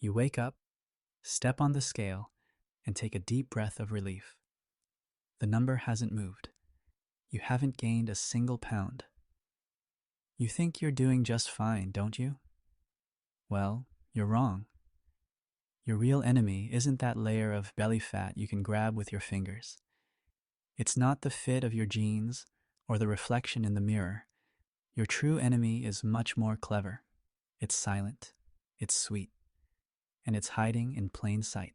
You wake up, step on the scale, and take a deep breath of relief. The number hasn't moved. You haven't gained a single pound. You think you're doing just fine, don't you? Well, you're wrong. Your real enemy isn't that layer of belly fat you can grab with your fingers. It's not the fit of your jeans or the reflection in the mirror. Your true enemy is much more clever. It's silent, it's sweet, and it's hiding in plain sight,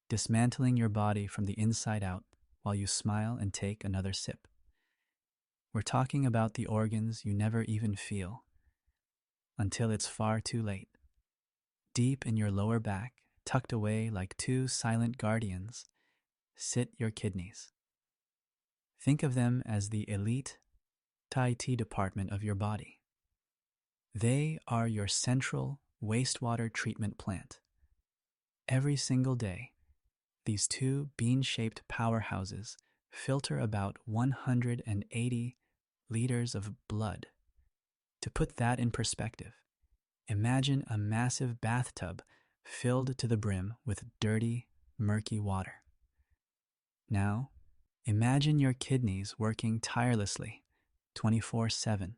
dismantling your body from the inside out while you smile and take another sip. We're talking about the organs you never even feel until it's far too late. Deep in your lower back, tucked away like two silent guardians, sit your kidneys. Think of them as the elite Tai Chi department of your body. They are your central wastewater treatment plant. Every single day, these two bean-shaped powerhouses filter about 180 liters of blood. To put that in perspective, imagine a massive bathtub filled to the brim with dirty, murky water. Now, imagine your kidneys working tirelessly, 24/7,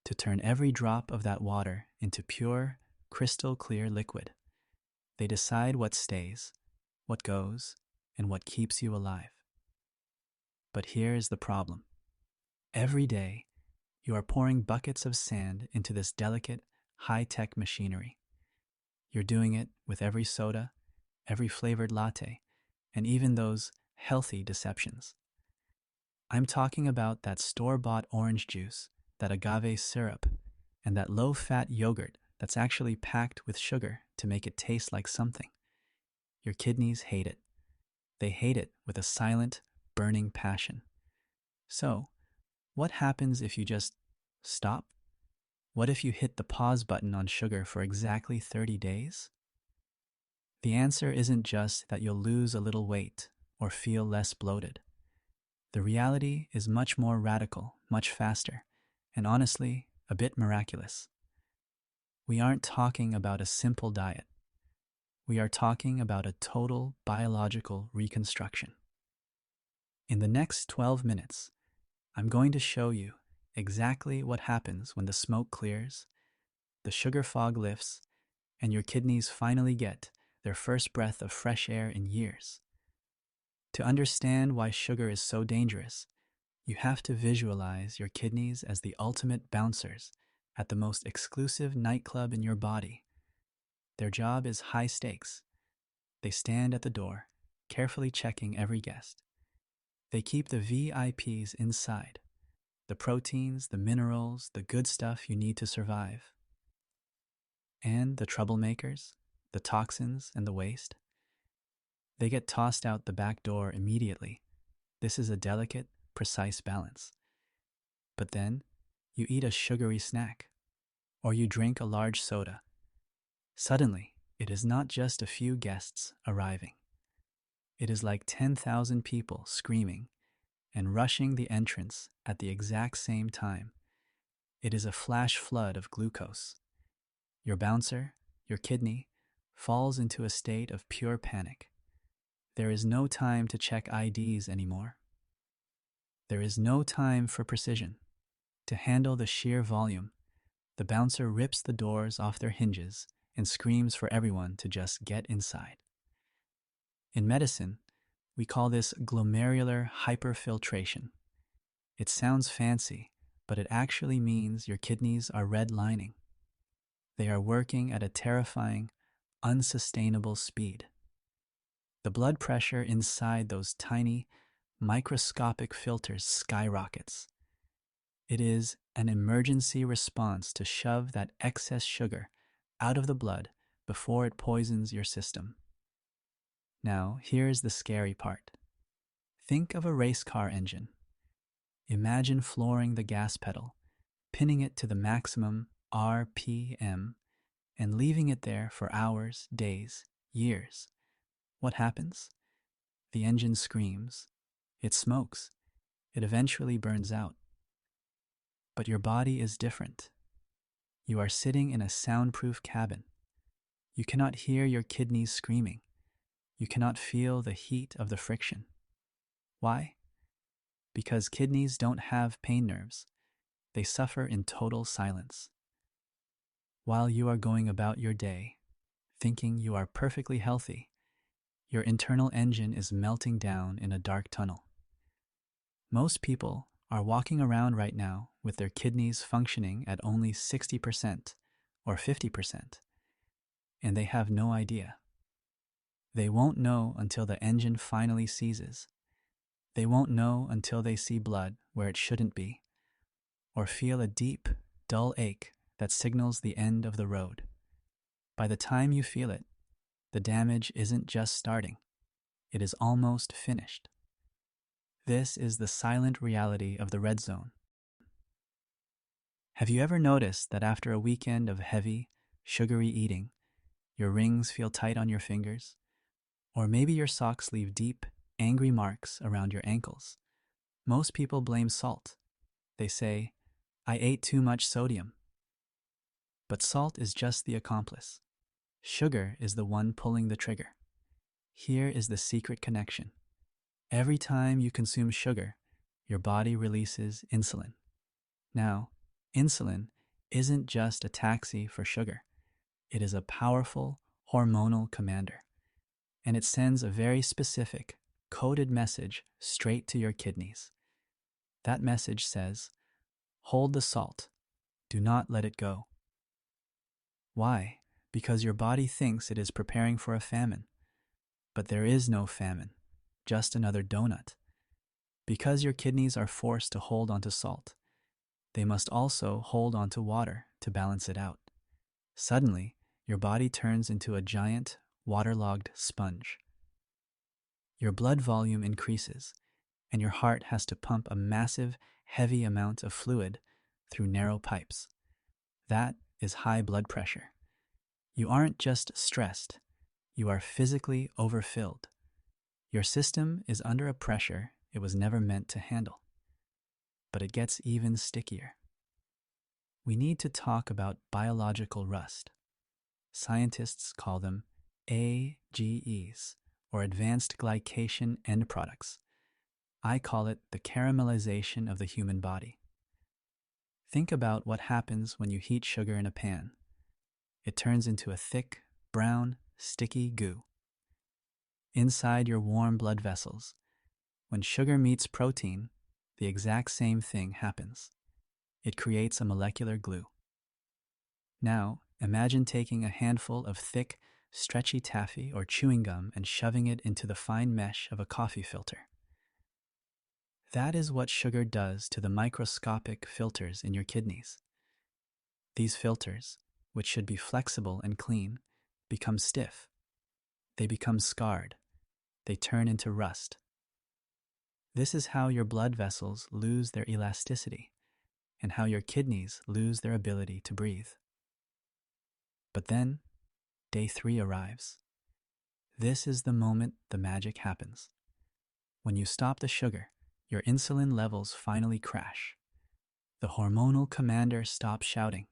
to turn every drop of that water into pure, crystal clear liquid. They decide what stays, what goes, and what keeps you alive. But here's the problem. Every day, you are pouring buckets of sand into this delicate, high-tech machinery. You're doing it with every soda, every flavored latte, and even those healthy deceptions. I'm talking about that store-bought orange juice, that agave syrup, and that low-fat yogurt that's actually packed with sugar to make it taste like something. Your kidneys hate it. They hate it with a silent, burning passion. So, what happens if you just stop? What if you hit the pause button on sugar for exactly 30 days? The answer isn't just that you'll lose a little weight or feel less bloated. The reality is much more radical, much faster, and honestly, a bit miraculous. We aren't talking about a simple diet. We are talking about a total biological reconstruction. In the next 12 minutes, I'm going to show you exactly what happens when the smoke clears, the sugar fog lifts, and your kidneys finally get their first breath of fresh air in years. To understand why sugar is so dangerous, you have to visualize your kidneys as the ultimate bouncers at the most exclusive nightclub in your body. Their job is high stakes. They stand at the door, carefully checking every guest. They keep the VIPs inside, the proteins, the minerals, the good stuff you need to survive. And the troublemakers, the toxins, and the waste, they get tossed out the back door immediately. This is a delicate, precise balance. But then, you eat a sugary snack, or you drink a large soda. Suddenly, it is not just a few guests arriving. It is like 10,000 people screaming and rushing the entrance at the exact same time. It is a flash flood of glucose. Your bouncer, your kidney, falls into a state of pure panic. There is no time to check IDs anymore. There is no time for precision. To handle the sheer volume, the bouncer rips the doors off their hinges and screams for everyone to just get inside. In medicine, we call this glomerular hyperfiltration. It sounds fancy, but it actually means your kidneys are redlining. They are working at a terrifying, unsustainable speed. The blood pressure inside those tiny, microscopic filters skyrockets. It is an emergency response to shove that excess sugar out of the blood before it poisons your system. Now, here's the scary part. Think of a race car engine. Imagine flooring the gas pedal, pinning it to the maximum RPM, and leaving it there for hours, days, years. What happens? The engine screams. It smokes. It eventually burns out. But your body is different. You are sitting in a soundproof cabin. You cannot hear your kidneys screaming. You cannot feel the heat of the friction. Why? Because kidneys don't have pain nerves. They suffer in total silence. While you are going about your day, thinking you are perfectly healthy, your internal engine is melting down in a dark tunnel. Most people are walking around right now with their kidneys functioning at only 60% or 50%, and they have no idea. They won't know until the engine finally seizes. They won't know until they see blood where it shouldn't be, or feel a deep, dull ache that signals the end of the road. By the time you feel it, the damage isn't just starting, it is almost finished. This is the silent reality of the red zone. Have you ever noticed that after a weekend of heavy, sugary eating, your rings feel tight on your fingers? Or maybe your socks leave deep, angry marks around your ankles? Most people blame salt. They say, "I ate too much sodium." But salt is just the accomplice. Sugar is the one pulling the trigger. Here is the secret connection. Every time you consume sugar, your body releases insulin. Now, insulin isn't just a taxi for sugar. It is a powerful hormonal commander, and it sends a very specific, coded message straight to your kidneys. That message says, "Hold the salt. Do not let it go." Why? Because your body thinks it is preparing for a famine. But there is no famine, just another donut. Because your kidneys are forced to hold onto salt, they must also hold onto water to balance it out. Suddenly, your body turns into a giant, waterlogged sponge. Your blood volume increases, and your heart has to pump a massive, heavy amount of fluid through narrow pipes. That is high blood pressure. You aren't just stressed, you are physically overfilled. Your system is under a pressure it was never meant to handle. But it gets even stickier. We need to talk about biological rust. Scientists call them AGEs, or advanced glycation end products. I call it the caramelization of the human body. Think about what happens when you heat sugar in a pan. It turns into a thick, brown, sticky goo. Inside your warm blood vessels, when sugar meets protein, the exact same thing happens. It creates a molecular glue. Now, imagine taking a handful of thick, stretchy taffy or chewing gum and shoving it into the fine mesh of a coffee filter. That is what sugar does to the microscopic filters in your kidneys. These filters, which should be flexible and clean, become stiff. They become scarred. They turn into rust. This is how your blood vessels lose their elasticity and how your kidneys lose their ability to breathe. But then, day 3 arrives. This is the moment the magic happens. When you stop the sugar, your insulin levels finally crash. The hormonal commander stops shouting.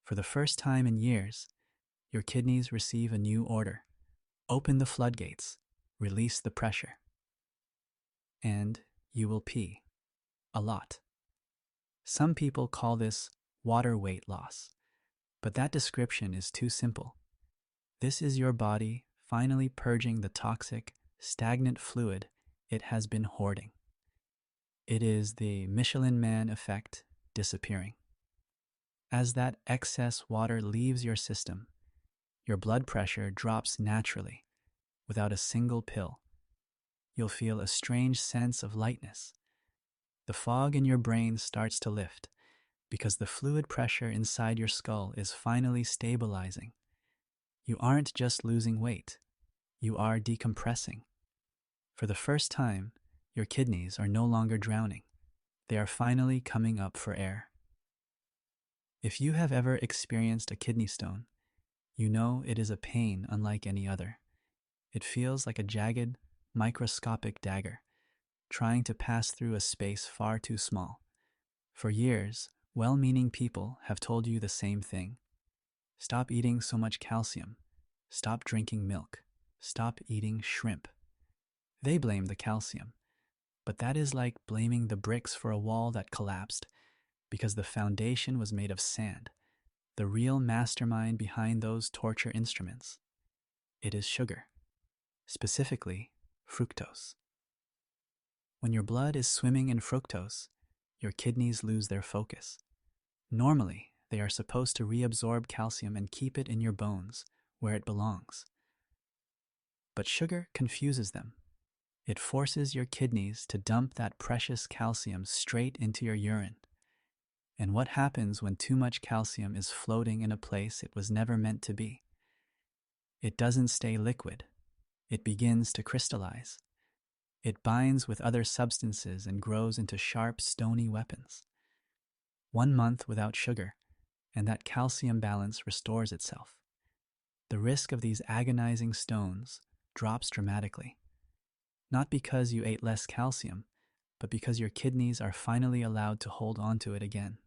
For the first time in years, your kidneys receive a new order. Open the floodgates, release the pressure. And you will pee. A lot. Some people call this water weight loss, but that description is too simple. This is your body finally purging the toxic, stagnant fluid it has been hoarding. It is the Michelin Man effect disappearing. As that excess water leaves your system, your blood pressure drops naturally, without a single pill. You'll feel a strange sense of lightness. The fog in your brain starts to lift because the fluid pressure inside your skull is finally stabilizing. You aren't just losing weight, you are decompressing. For the first time, your kidneys are no longer drowning. They are finally coming up for air. If you have ever experienced a kidney stone, you know it is a pain unlike any other. It feels like a jagged, microscopic dagger, trying to pass through a space far too small. For years, well-meaning people have told you the same thing. Stop eating so much calcium. Stop drinking milk. Stop eating shrimp. They blame the calcium, but that is like blaming the bricks for a wall that collapsed because the foundation was made of sand. The real mastermind behind those torture instruments, it is sugar, specifically fructose. When your blood is swimming in fructose, your kidneys lose their focus. Normally, they are supposed to reabsorb calcium and keep it in your bones where it belongs. But sugar confuses them. It forces your kidneys to dump that precious calcium straight into your urine. And what happens when too much calcium is floating in a place it was never meant to be? It doesn't stay liquid. It begins to crystallize. It binds with other substances and grows into sharp, stony weapons. 1 month without sugar, and that calcium balance restores itself. The risk of these agonizing stones drops dramatically. Not because you ate less calcium, but because your kidneys are finally allowed to hold on to it again.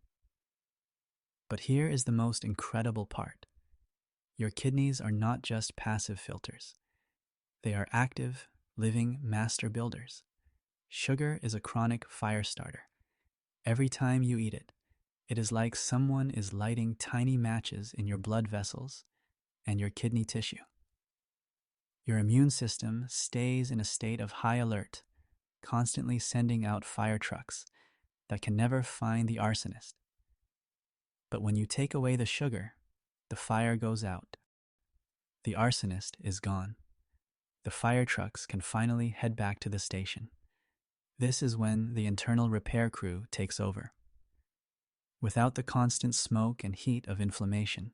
But here is the most incredible part. Your kidneys are not just passive filters. They are active, living master builders. Sugar is a chronic fire starter. Every time you eat it, it is like someone is lighting tiny matches in your blood vessels and your kidney tissue. Your immune system stays in a state of high alert, constantly sending out fire trucks that can never find the arsonist. But when you take away the sugar, the fire goes out. The arsonist is gone. The fire trucks can finally head back to the station. This is when the internal repair crew takes over. Without the constant smoke and heat of inflammation,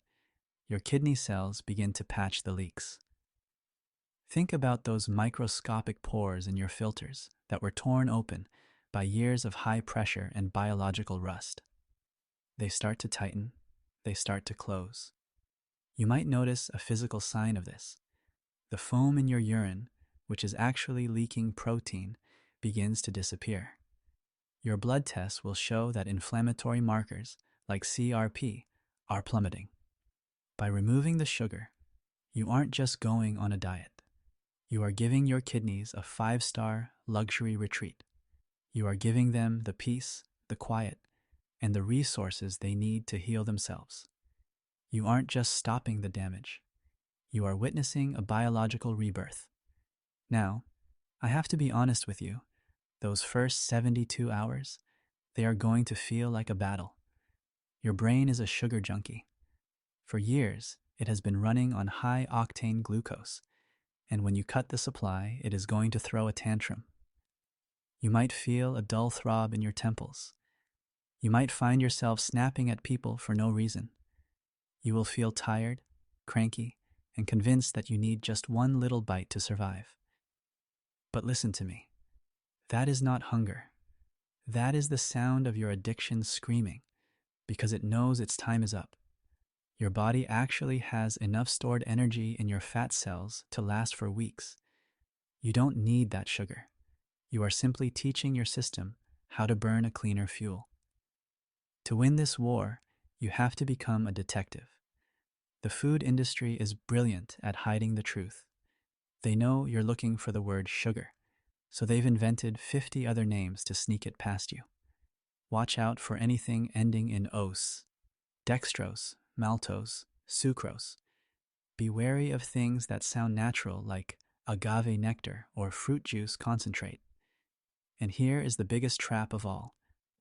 your kidney cells begin to patch the leaks. Think about those microscopic pores in your filters that were torn open by years of high pressure and biological rust. They start to tighten, they start to close. You might notice a physical sign of this. The foam in your urine, which is actually leaking protein, begins to disappear. Your blood tests will show that inflammatory markers, like CRP, are plummeting. By removing the sugar, you aren't just going on a diet. You are giving your kidneys a 5-star luxury retreat. You are giving them the peace, the quiet, and the resources they need to heal themselves. You aren't just stopping the damage. You are witnessing a biological rebirth. Now, I have to be honest with you. Those first 72 hours, they are going to feel like a battle. Your brain is a sugar junkie. For years, it has been running on high-octane glucose, and when you cut the supply, it is going to throw a tantrum. You might feel a dull throb in your temples. You might find yourself snapping at people for no reason. You will feel tired, cranky, and convinced that you need just one little bite to survive. But listen to me. That is not hunger. That is the sound of your addiction screaming because it knows its time is up. Your body actually has enough stored energy in your fat cells to last for weeks. You don't need that sugar. You are simply teaching your system how to burn a cleaner fuel. To win this war, you have to become a detective. The food industry is brilliant at hiding the truth. They know you're looking for the word sugar, so they've invented 50 other names to sneak it past you. Watch out for anything ending in ose, dextrose, maltose, sucrose. Be wary of things that sound natural like agave nectar or fruit juice concentrate. And here is the biggest trap of all,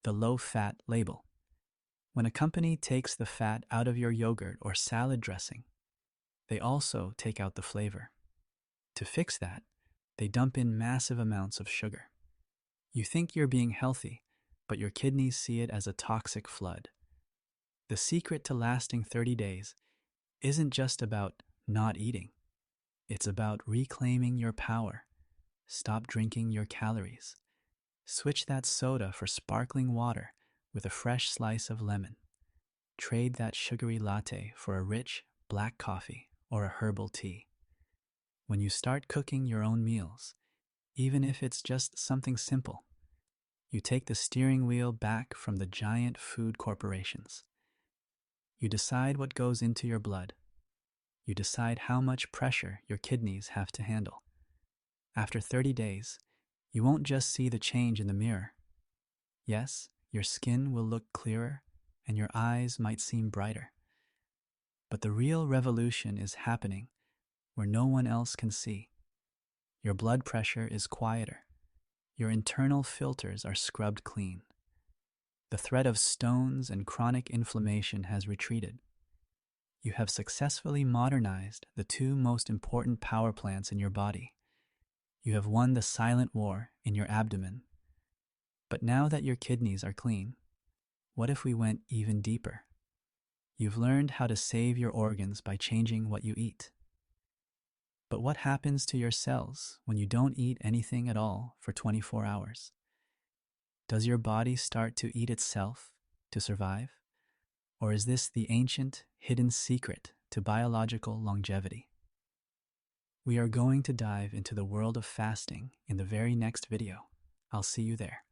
the low-fat label. When a company takes the fat out of your yogurt or salad dressing, they also take out the flavor. To fix that, they dump in massive amounts of sugar. You think you're being healthy, but your kidneys see it as a toxic flood. The secret to lasting 30 days isn't just about not eating. It's about reclaiming your power. Stop drinking your calories. Switch that soda for sparkling water with a fresh slice of lemon. Trade that sugary latte for a rich black coffee or a herbal tea. When you start cooking your own meals, even if it's just something simple, you take the steering wheel back from the giant food corporations. You decide what goes into your blood. You decide how much pressure your kidneys have to handle. After 30 days, you won't just see the change in the mirror. Yes, your skin will look clearer and your eyes might seem brighter. But the real revolution is happening where no one else can see. Your blood pressure is quieter. Your internal filters are scrubbed clean. The threat of stones and chronic inflammation has retreated. You have successfully modernized the two most important power plants in your body. You have won the silent war in your abdomen. But now that your kidneys are clean, what if we went even deeper? You've learned how to save your organs by changing what you eat. But what happens to your cells when you don't eat anything at all for 24 hours? Does your body start to eat itself to survive? Or is this the ancient, hidden secret to biological longevity? We are going to dive into the world of fasting in the very next video. I'll see you there.